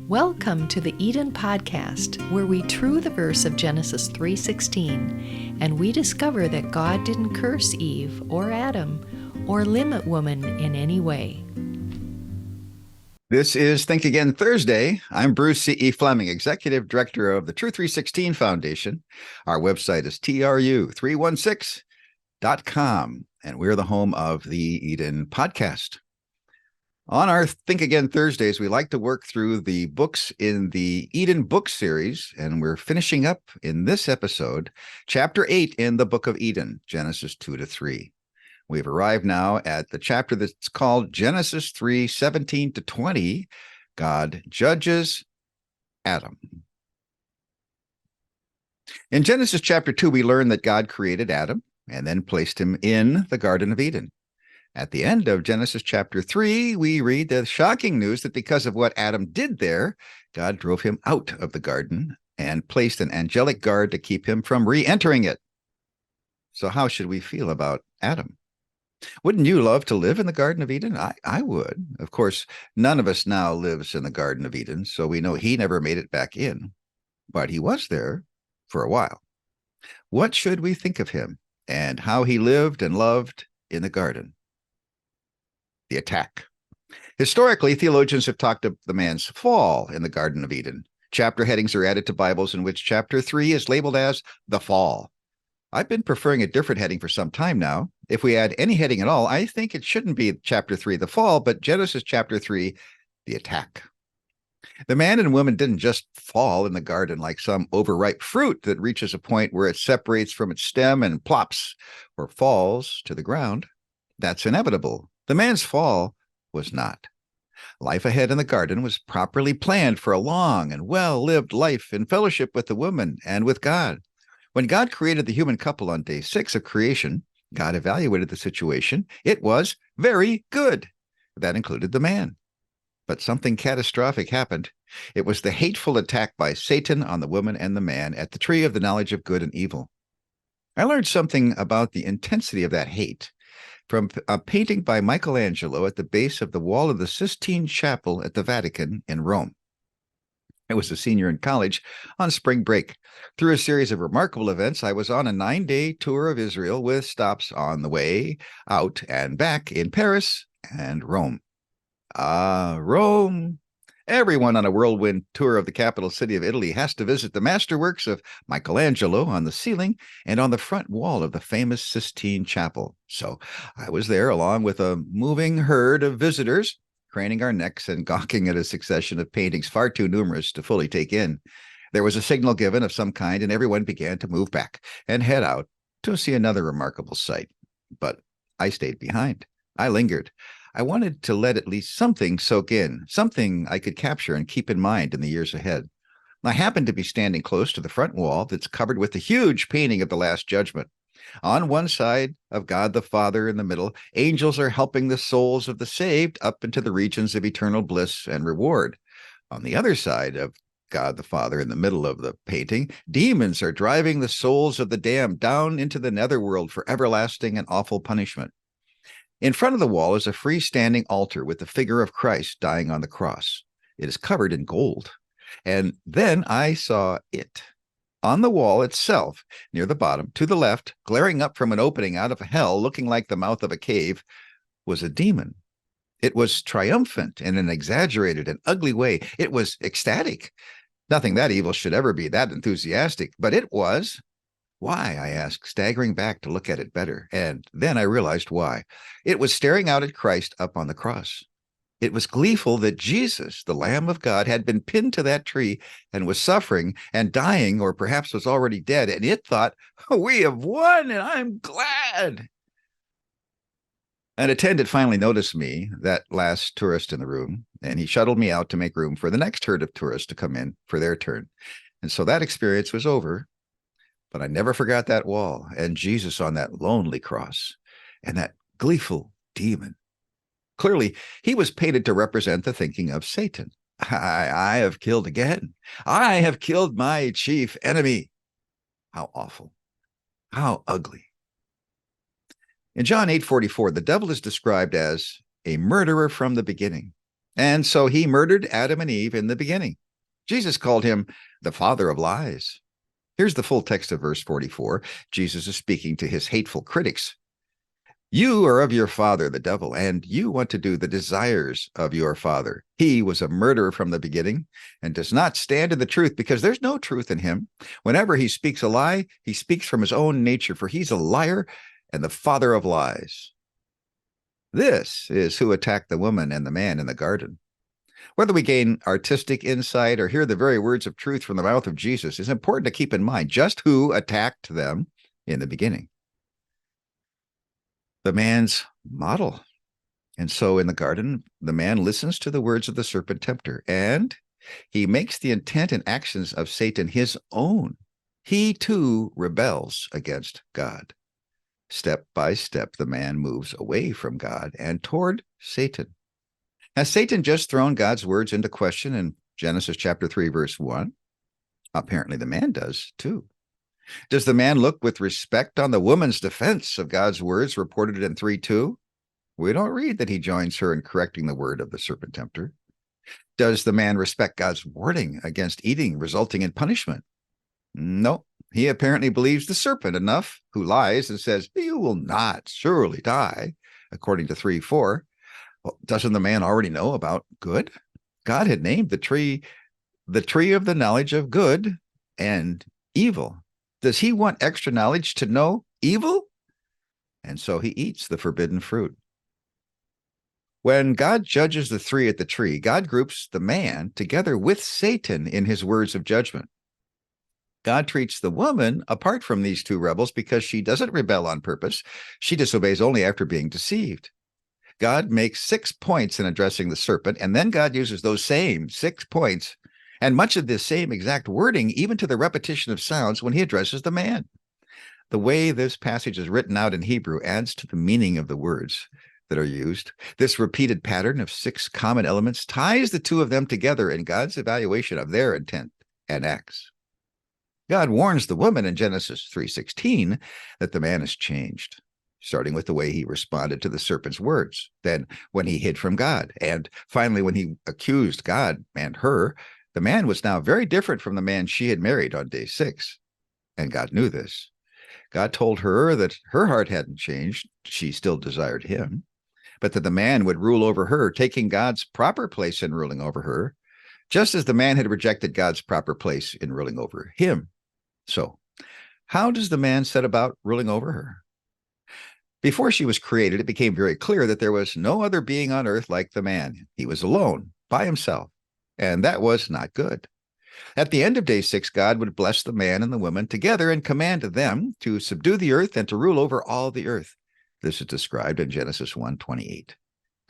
Welcome to the Eden Podcast, where we true the verse of Genesis 3:16, and we discover that God didn't curse Eve or Adam or limit woman in any way. This is Think Again Thursday. I'm Bruce C.E. Fleming, Executive Director of the Tru316 Foundation. Our website is Tru316.com, and we're the home of the Eden Podcast. On our Think Again Thursdays, we like to work through the books in the Eden book series, and we're finishing up in this episode, Chapter 8 in the Book of Eden, Genesis 2-3. We've arrived now at the chapter that's called Genesis 3:17-20. God judges Adam. In Genesis chapter 2, we learn that God created Adam and then placed him in the Garden of Eden. At the end of Genesis chapter 3, we read the shocking news that because of what Adam did there, God drove him out of the garden and placed an angelic guard to keep him from re-entering it. So how should we feel about Adam? Wouldn't you love to live in the Garden of Eden? I would. Of course, none of us now lives in the Garden of Eden, so we know he never made it back in. But he was there for a while. What should we think of him and how he lived and loved in the garden? The attack. Historically, theologians have talked of the man's fall in the Garden of Eden. Chapter headings are added to Bibles in which chapter 3 is labeled as the fall. I've been preferring a different heading for some time now. If we add any heading at all, I think it shouldn't be chapter 3, the fall, but Genesis chapter 3, the attack. The man and woman didn't just fall in the garden like some overripe fruit that reaches a point where it separates from its stem and plops or falls to the ground. That's inevitable. The man's fall was not. Life ahead in the garden was properly planned for a long and well-lived life in fellowship with the woman and with God. When God created the human couple on day 6 of creation, God evaluated the situation. It was very good. That included the man. But something catastrophic happened. It was the hateful attack by Satan on the woman and the man at the tree of the knowledge of good and evil. I learned something about the intensity of that hate from a painting by Michelangelo at the base of the wall of the Sistine Chapel at the Vatican in Rome. I was a senior in college on spring break. Through a series of remarkable events, I was on a 9-day tour of Israel with stops on the way out and back in Paris and Rome. Rome. Everyone on a whirlwind tour of the capital city of Italy has to visit the masterworks of Michelangelo on the ceiling and on the front wall of the famous Sistine Chapel. So I was there along with a moving herd of visitors, craning our necks and gawking at a succession of paintings far too numerous to fully take in. There was a signal given of some kind, and everyone began to move back and head out to see another remarkable sight. But I stayed behind. I lingered. I wanted to let at least something soak in, something I could capture and keep in mind in the years ahead. I happened to be standing close to the front wall that's covered with a huge painting of the Last Judgment. On one side of God the Father in the middle, angels are helping the souls of the saved up into the regions of eternal bliss and reward. On the other side of God the Father in the middle of the painting, demons are driving the souls of the damned down into the netherworld for everlasting and awful punishment. In front of the wall is a freestanding altar with the figure of Christ dying on the cross. It is covered in gold. And then I saw it. On the wall itself, near the bottom, to the left, glaring up from an opening out of hell, looking like the mouth of a cave, was a demon. It was triumphant in an exaggerated and ugly way. It was ecstatic. Nothing that evil should ever be that enthusiastic, but it was. Why? I asked, staggering back to look at it better. And then I realized why. It was staring out at Christ up on the cross. It was gleeful that Jesus, the Lamb of God, had been pinned to that tree and was suffering and dying, or perhaps was already dead. And it thought, we have won, and I'm glad. An attendant finally noticed me, that last tourist in the room, and he shuttled me out to make room for the next herd of tourists to come in for their turn. And so that experience was over. But I never forgot that wall and Jesus on that lonely cross and that gleeful demon. Clearly, he was painted to represent the thinking of Satan. I have killed again. I have killed my chief enemy. How awful. How ugly. In John 8:44, the devil is described as a murderer from the beginning. And so he murdered Adam and Eve in the beginning. Jesus called him the father of lies. Here's the full text of verse 44. Jesus is speaking to his hateful critics. You are of your father, the devil, and you want to do the desires of your father. He was a murderer from the beginning and does not stand in the truth because there's no truth in him. Whenever he speaks a lie, he speaks from his own nature, for he's a liar and the father of lies. This is who attacked the woman and the man in the garden. Whether we gain artistic insight or hear the very words of truth from the mouth of Jesus, it's important to keep in mind just who attacked them in the beginning. The man's model. And so in the garden, the man listens to the words of the serpent tempter, and he makes the intent and actions of Satan his own. He too rebels against God. Step by step, the man moves away from God and toward Satan. Has Satan just thrown God's words into question in Genesis chapter 3, verse 1? Apparently the man does too. Does the man look with respect on the woman's defense of God's words reported in 3:2? We don't read that he joins her in correcting the word of the serpent tempter. Does the man respect God's warning against eating, resulting in punishment? No. He apparently believes the serpent enough, who lies and says, you will not surely die, according to 3:4. Well, doesn't the man already know about good? God had named the tree of the knowledge of good and evil. Does he want extra knowledge to know evil? And so he eats the forbidden fruit. When God judges the three at the tree, God groups the man together with Satan in his words of judgment. God treats the woman apart from these two rebels because she doesn't rebel on purpose. She disobeys only after being deceived. God makes 6 points in addressing the serpent, and then God uses those same 6 points and much of the same exact wording, even to the repetition of sounds, when he addresses the man. The way this passage is written out in Hebrew adds to the meaning of the words that are used. This repeated pattern of 6 common elements ties the two of them together in God's evaluation of their intent and acts. God warns the woman in Genesis 3:16 that the man has changed, starting with the way he responded to the serpent's words, then when he hid from God, and finally when he accused God and her. The man was now very different from the man she had married on day 6, and God knew this. God told her that her heart hadn't changed. She still desired him, but that the man would rule over her, taking God's proper place in ruling over her, just as the man had rejected God's proper place in ruling over him. So, how does the man set about ruling over her? Before she was created, it became very clear that there was no other being on earth like the man. He was alone, by himself, and that was not good. At the end of day 6, God would bless the man and the woman together and command them to subdue the earth and to rule over all the earth. This is described in Genesis 1:28.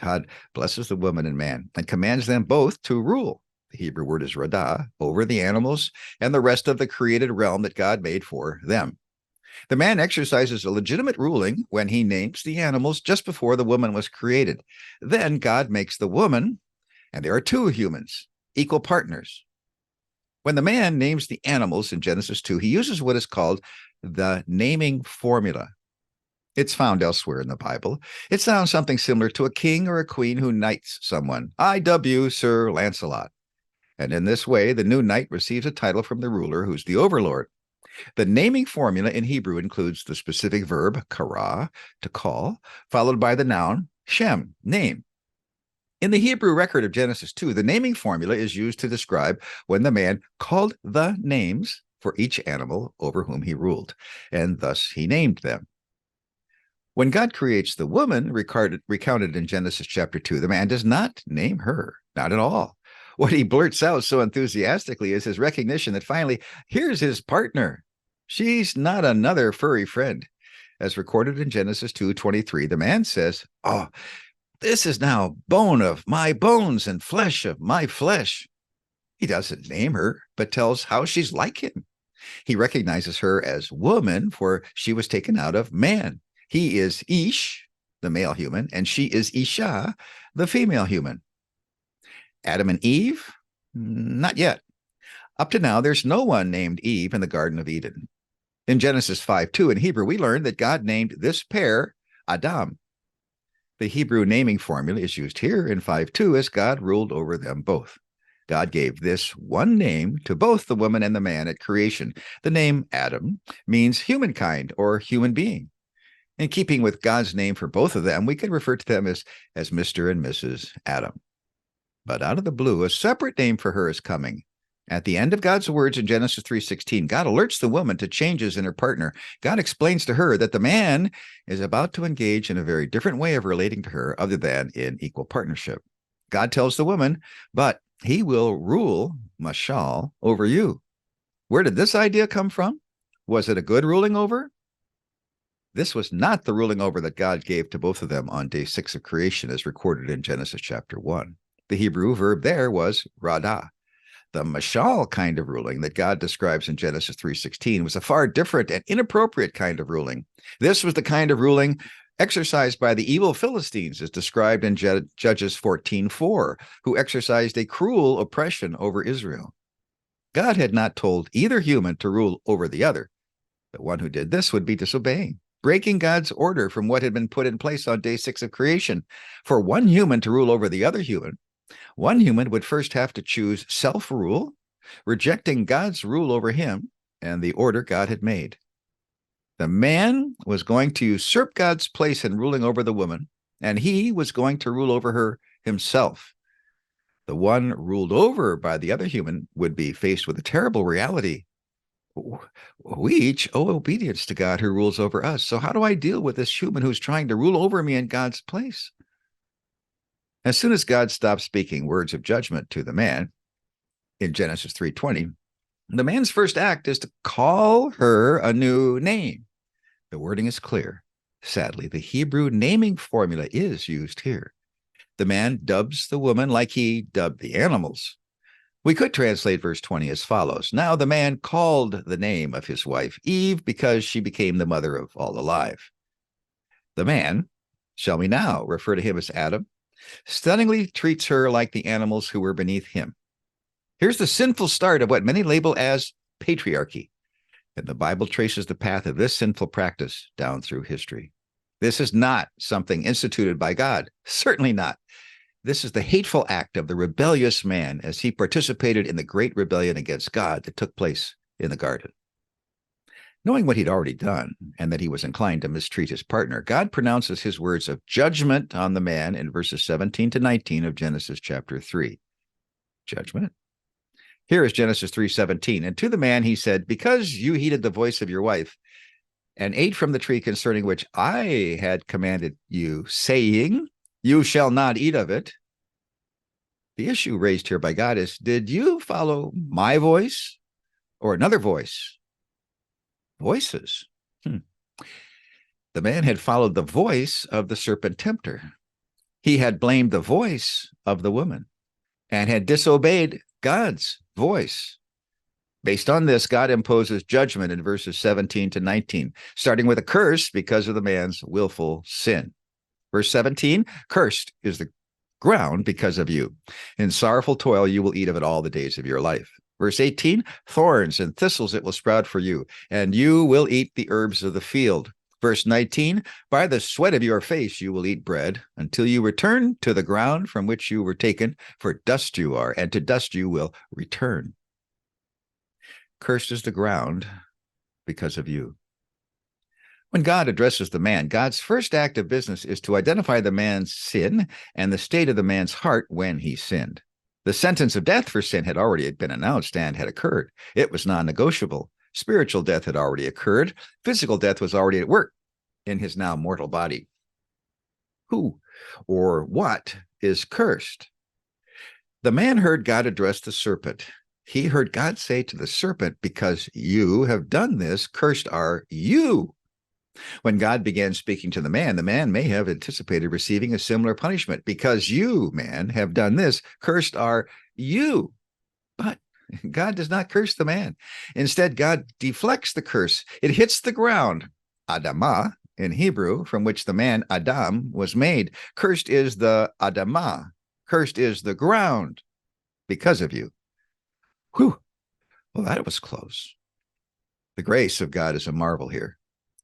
God blesses the woman and man and commands them both to rule. The Hebrew word is radah, over the animals and the rest of the created realm that God made for them. The man exercises a legitimate ruling when he names the animals just before the woman was created. Then God makes the woman, and there are 2 humans, equal partners. When the man names the animals in Genesis 2, he uses what is called the naming formula. It's found elsewhere in the Bible. It sounds something similar to a king or a queen who knights someone. I.W. Sir Lancelot. And in this way, the new knight receives a title from the ruler who's the overlord. The naming formula in Hebrew includes the specific verb, kara, to call, followed by the noun, shem, name. In the Hebrew record of Genesis 2, the naming formula is used to describe when the man called the names for each animal over whom he ruled, and thus he named them. When God creates the woman, recounted in Genesis chapter 2, the man does not name her, not at all. What he blurts out so enthusiastically is his recognition that finally, here's his partner. She's not another furry friend. As recorded in Genesis 2:23, the man says, oh, this is now bone of my bones and flesh of my flesh. He doesn't name her, but tells how she's like him. He recognizes her as woman, for she was taken out of man. He is Ish, the male human, and she is Isha, the female human. Adam and Eve? Not yet. Up to now, there's no one named Eve in the Garden of Eden. In Genesis 5:2 in Hebrew, we learn that God named this pair Adam. The Hebrew naming formula is used here in 5:2 as God ruled over them both. God gave this one name to both the woman and the man at creation. The name Adam means humankind or human being. In keeping with God's name for both of them, we can refer to them as Mr. and Mrs. Adam. But out of the blue, a separate name for her is coming. At the end of God's words in Genesis 3:16, God alerts the woman to changes in her partner. God explains to her that the man is about to engage in a very different way of relating to her other than in equal partnership. God tells the woman, but he will rule, mashal, over you. Where did this idea come from? Was it a good ruling over? This was not the ruling over that God gave to both of them on day 6 of creation as recorded in Genesis chapter 1. The Hebrew verb there was radah. The mashal kind of ruling that God describes in Genesis 3:16 was a far different and inappropriate kind of ruling. This was the kind of ruling exercised by the evil Philistines, as described in Judges 14:4, who exercised a cruel oppression over Israel. God had not told either human to rule over the other. The one who did this would be disobeying, breaking God's order from what had been put in place on day 6 of creation. For one human to rule over the other human, one human would first have to choose self-rule, rejecting God's rule over him and the order God had made. The man was going to usurp God's place in ruling over the woman, and he was going to rule over her himself. The one ruled over by the other human would be faced with a terrible reality. We each owe obedience to God who rules over us. So how do I deal with this human who's trying to rule over me in God's place? As soon as God stopped speaking words of judgment to the man in Genesis 3:20, the man's first act is to call her a new name. The wording is clear. Sadly, the Hebrew naming formula is used here. The man dubs the woman like he dubbed the animals. We could translate verse 20 as follows. Now the man called the name of his wife Eve because she became the mother of all alive. The man, shall we now refer to him as Adam, stunningly treats her like the animals who were beneath him. Here's the sinful start of what many label as patriarchy. And the Bible traces the path of this sinful practice down through history. This is not something instituted by God. Certainly not. This is the hateful act of the rebellious man as he participated in the great rebellion against God that took place in the garden. Knowing what he'd already done and that he was inclined to mistreat his partner, God pronounces his words of judgment on the man in verses 17 to 19 of Genesis chapter 3. Judgment. Here is Genesis 3:17. And to the man he said, because you heeded the voice of your wife and ate from the tree concerning which I had commanded you, saying, you shall not eat of it. The issue raised here by God is, did you follow my voice or another voice? Voices. The man had followed the voice of the serpent tempter. He had blamed the voice of the woman and had disobeyed God's voice. Based on this, God imposes judgment in verses 17 to 19, starting with a curse because of the man's willful sin. Verse 17, cursed is the ground because of you. In sorrowful toil you will eat of it all the days of your life. Verse 18, thorns and thistles it will sprout for you, and you will eat the herbs of the field. Verse 19, by the sweat of your face you will eat bread until you return to the ground from which you were taken, for dust you are, and to dust you will return. Cursed is the ground because of you. When God addresses the man, God's first act of business is to identify the man's sin and the state of the man's heart when he sinned. The sentence of death for sin had already been announced and had occurred. It was non-negotiable. Spiritual death had already occurred. Physical death was already at work in his now mortal body. Who or what is cursed? The man heard God address the serpent. He heard God say to the serpent, because you have done this, cursed are you. When God began speaking to the man may have anticipated receiving a similar punishment. Because you, man, have done this, cursed are you. But God does not curse the man. Instead, God deflects the curse. It hits the ground, Adamah, in Hebrew, from which the man Adam was made. Cursed is the Adamah. Cursed is the ground because of you. Whew. Well, that was close. The grace of God is a marvel here.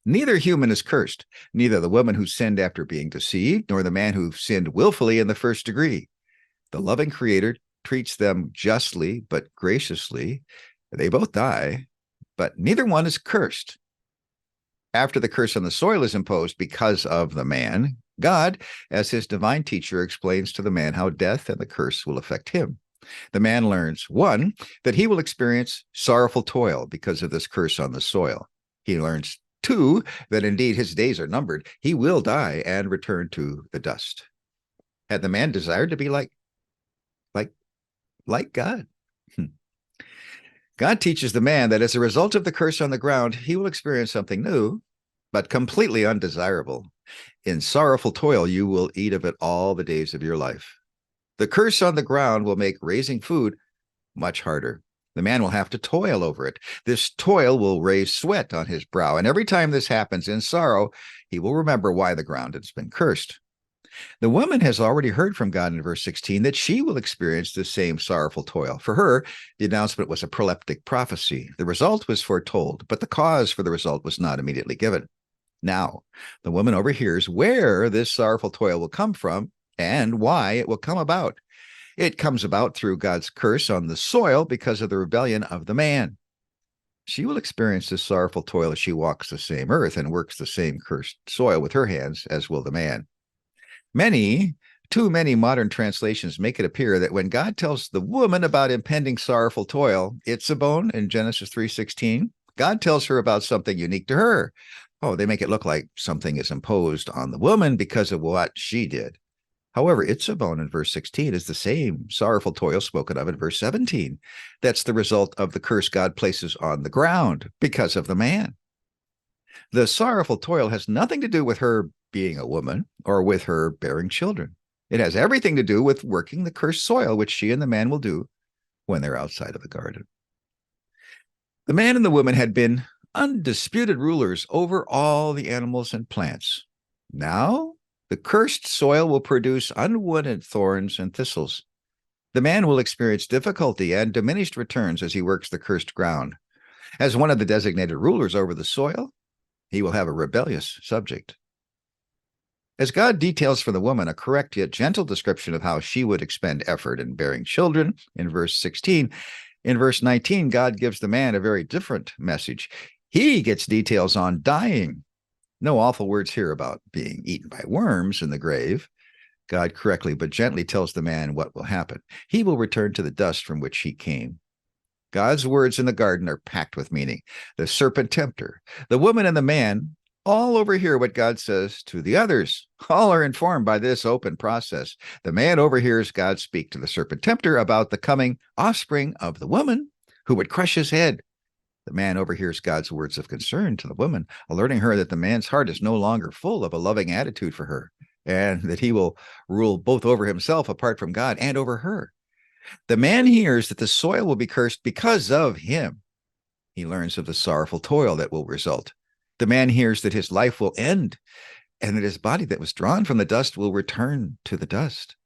Neither human is cursed, neither the woman who sinned after being deceived, nor the man who sinned willfully in the first degree. The loving Creator treats them justly but graciously. They both die, but neither one is cursed. After the curse on the soil is imposed because of the man, God, as his divine teacher, explains to the man how death and the curse will affect him. The man learns, 1, that he will experience sorrowful toil because of this curse on the soil. He learns, 2, that indeed his days are numbered. He will die and return to the dust. Had the man desired to be like God? God teaches the man that as a result of the curse on the ground, he will experience something new, but completely undesirable. In sorrowful toil, you will eat of it all the days of your life. The curse on the ground will make raising food much harder. The man will have to toil over it. This toil will raise sweat on his brow, and every time this happens in sorrow, he will remember why the ground has been cursed. The woman has already heard from God in verse 16 that she will experience the same sorrowful toil. For her, the announcement was a proleptic prophecy. The result was foretold, but the cause for the result was not immediately given. Now, the woman overhears where this sorrowful toil will come from and why it will come about. It comes about through God's curse on the soil because of the rebellion of the man. She will experience this sorrowful toil as she walks the same earth and works the same cursed soil with her hands, as will the man. Too many modern translations make it appear that when God tells the woman about impending sorrowful toil, Itzabon in Genesis 3:16, God tells her about something unique to her. Oh, they make it look like something is imposed on the woman because of what she did. However, Itzabon in verse 16 is the same sorrowful toil spoken of in verse 17. That's the result of the curse God places on the ground because of the man. The sorrowful toil has nothing to do with her being a woman or with her bearing children. It has everything to do with working the cursed soil, which she and the man will do when they're outside of the garden. The man and the woman had been undisputed rulers over all the animals and plants. Now, the cursed soil will produce unwanted thorns and thistles. The man will experience difficulty and diminished returns as he works the cursed ground. As one of the designated rulers over the soil, he will have a rebellious subject. As God details for the woman a correct yet gentle description of how she would expend effort in bearing children in verse 16, in verse 19, God gives the man a very different message. He gets details on dying. No awful words here about being eaten by worms in the grave. God correctly but gently tells the man what will happen. He will return to the dust from which he came. God's words in the garden are packed with meaning. The serpent tempter, the woman, and the man all overhear what God says to the others. All are informed by this open process. The man overhears God speak to the serpent tempter about the coming offspring of the woman who would crush his head. The man overhears God's words of concern to the woman, alerting her that the man's heart is no longer full of a loving attitude for her, and that he will rule both over himself apart from God and over her. The man hears that the soil will be cursed because of him. He learns of the sorrowful toil that will result. The man hears that his life will end and that his body that was drawn from the dust will return to the dust.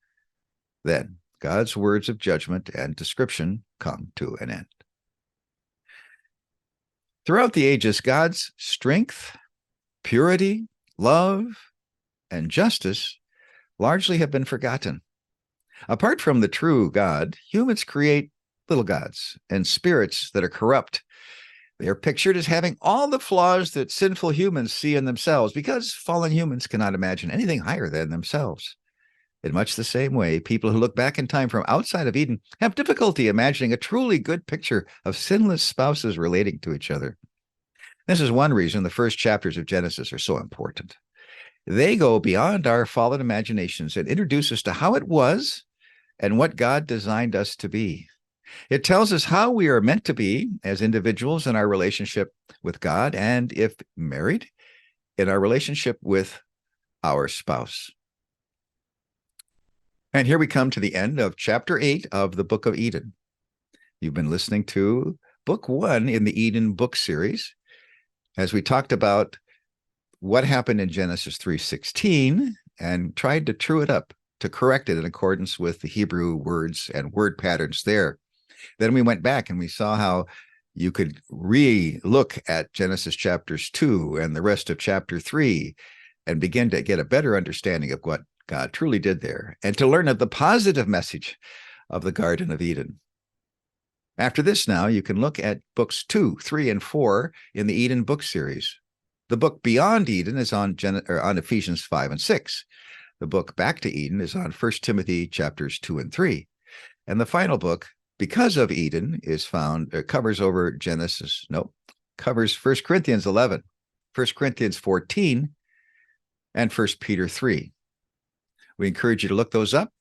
Then God's words of judgment and description come to an end. Throughout the ages, God's strength, purity, love, and justice largely have been forgotten. Apart from the true God, humans create little gods and spirits that are corrupt. They are pictured as having all the flaws that sinful humans see in themselves because fallen humans cannot imagine anything higher than themselves. In much the same way, people who look back in time from outside of Eden have difficulty imagining a truly good picture of sinless spouses relating to each other. This is one reason the first chapters of Genesis are so important. They go beyond our fallen imaginations and introduce us to how it was and what God designed us to be. It tells us how we are meant to be as individuals in our relationship with God, and if married, in our relationship with our spouse. And here we come to the end of chapter 8 of the Book of Eden. You've been listening to book 1 in the Eden book series, as we talked about what happened in Genesis 3:16 and tried to true it up, to correct it in accordance with the Hebrew words and word patterns there. Then we went back and we saw how You could re-look at Genesis chapters 2 and the rest of chapter 3 and begin to get a better understanding of what God truly did there, and to learn of the positive message of the Garden of Eden. After this now, you can look at books 2, 3, and 4 in the Eden book series. The book Beyond Eden is on Ephesians 5 and 6. The book Back to Eden is on 1 Timothy chapters 2 and 3. And the final book, Because of Eden, covers 1 Corinthians 11, 1 Corinthians 14, and 1 Peter 3. We encourage you to look those up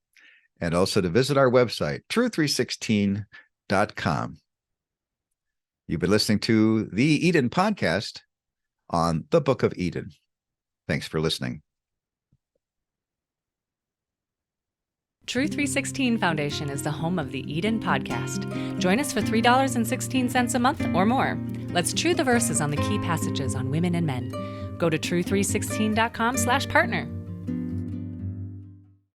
and also to visit our website, Tru316.com. You've been listening to the Eden Podcast on the Book of Eden. Thanks for listening. Tru316 Foundation is the home of the Eden Podcast. Join us for $3.16 a month or more. Let's true the verses on the key passages on women and men. Go to Tru316.com/partner.